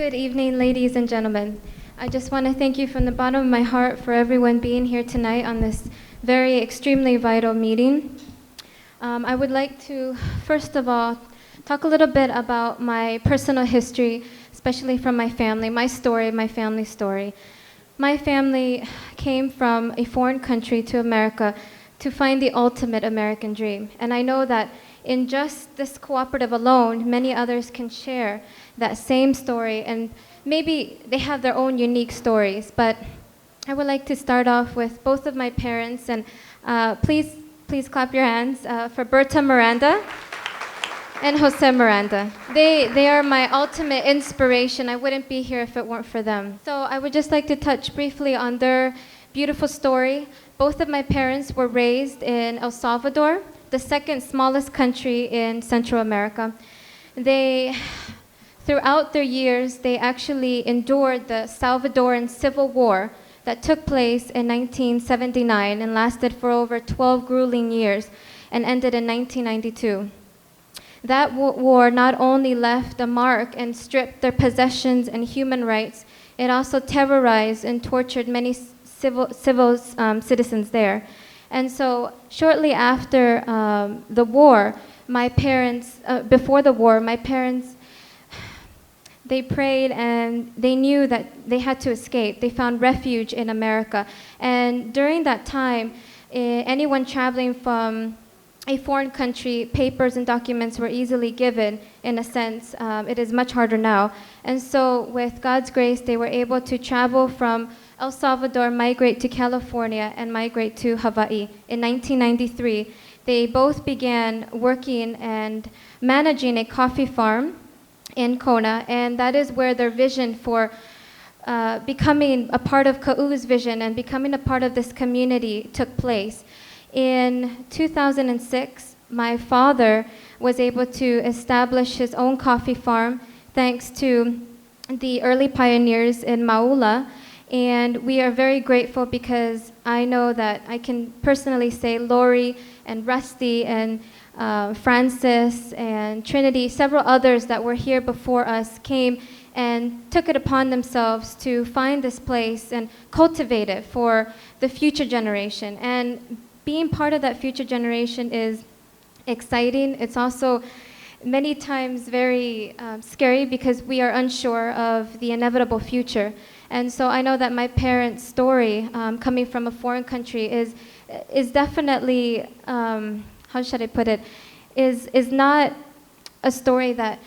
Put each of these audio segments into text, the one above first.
Good evening, ladies and gentlemen. I just want to thank you from the bottom of my heart for everyone being here tonight on this very extremely vital meeting. I would like to, first of all, talk a little bit about my personal history, especially from my family, my story, my family story. My family came from a foreign country to America to find the ultimate American dream. And I know that in just this cooperative alone, many others can share that same story, and maybe they have their own unique stories. But I would like to start off with both of my parents, and please clap your hands for Berta Miranda and Jose Miranda. They are my ultimate inspiration. I wouldn't be here if it weren't for them. So I would just like to touch briefly on their beautiful story. Both of my parents were raised in El Salvador, the second smallest country in Central America. Throughout their years, they actually endured the Salvadoran Civil War that took place in 1979 and lasted for over 12 grueling years and ended in 1992. That war not only left a mark and stripped their possessions and human rights, it also terrorized and tortured many civil citizens there. And so shortly after the war, before the war, my parents, they prayed and they knew that they had to escape. They found refuge in America. And during that time, anyone traveling from a foreign country, papers and documents were easily given, in a sense. It is much harder now. And so with God's grace, they were able to travel from El Salvador, migrate to California, and migrate to Hawaii. In 1993, they both began working and managing a coffee farm in Kona, and that is where their vision for becoming a part of Ka'u's vision and becoming a part of this community took place. In 2006, my father was able to establish his own coffee farm thanks to the early pioneers in Maula, and we are very grateful because I know that I can personally say Lori and Rusty and Francis and Trinity, several others that were here before us came and took it upon themselves to find this place and cultivate it for the future generation. And being part of that future generation is exciting. It's also many times very scary because we are unsure of the inevitable future. And so I know that my parents' story, coming from a foreign country, is definitely, how should I put it, is not a story that,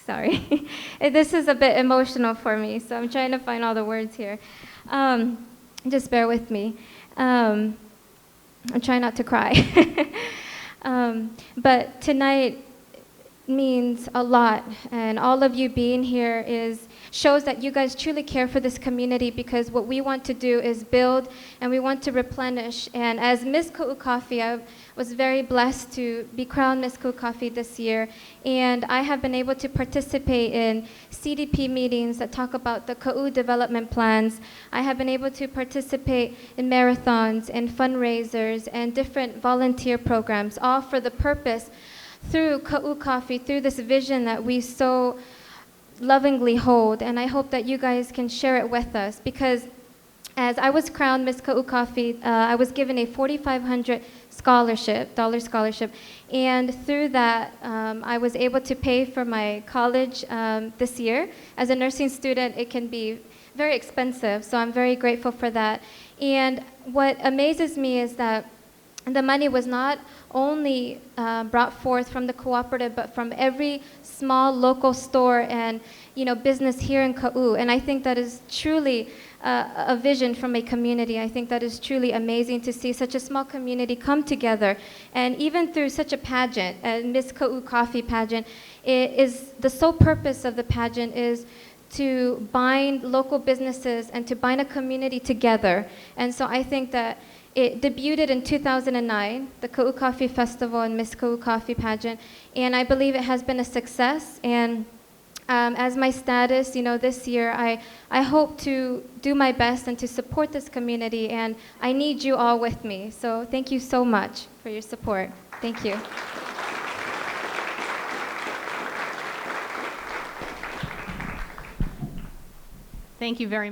sorry, this is a bit emotional for me, so I'm trying to find all the words here. Just bear with me. I'm trying not to cry. But tonight means a lot, and all of you being here shows that you guys truly care for this community, because what we want to do is build and we want to replenish. And as Miss Ka'u Coffee, I was very blessed to be crowned Miss Ka'u Coffee this year, and I have been able to participate in CDP meetings that talk about the Ka'u development plans. I have been able to participate in marathons and fundraisers and different volunteer programs, all for the purpose through Ka'u Coffee, through this vision that we so lovingly hold. And I hope that you guys can share it with us, because as I was crowned Miss Ka'u Coffee, I was given a $4,500 scholarship, and through that I was able to pay for my college this year. As a nursing student, it can be very expensive, so I'm very grateful for that. And what amazes me is that the money was not only brought forth from the cooperative, but from every small local store and business here in Ka'u. And I think that is truly a vision from a community. I think that is truly amazing to see such a small community come together. And even through such a pageant, a Miss Ka'u Coffee pageant, the sole purpose of the pageant is to bind local businesses and to bind a community together. And so I think that it debuted in 2009, the Ka'u Coffee Festival and Miss Ka'u Coffee pageant, and I believe it has been a success. And as my status, this year, I hope to do my best and to support this community, and I need you all with me. So thank you so much for your support. Thank you. Thank you very much.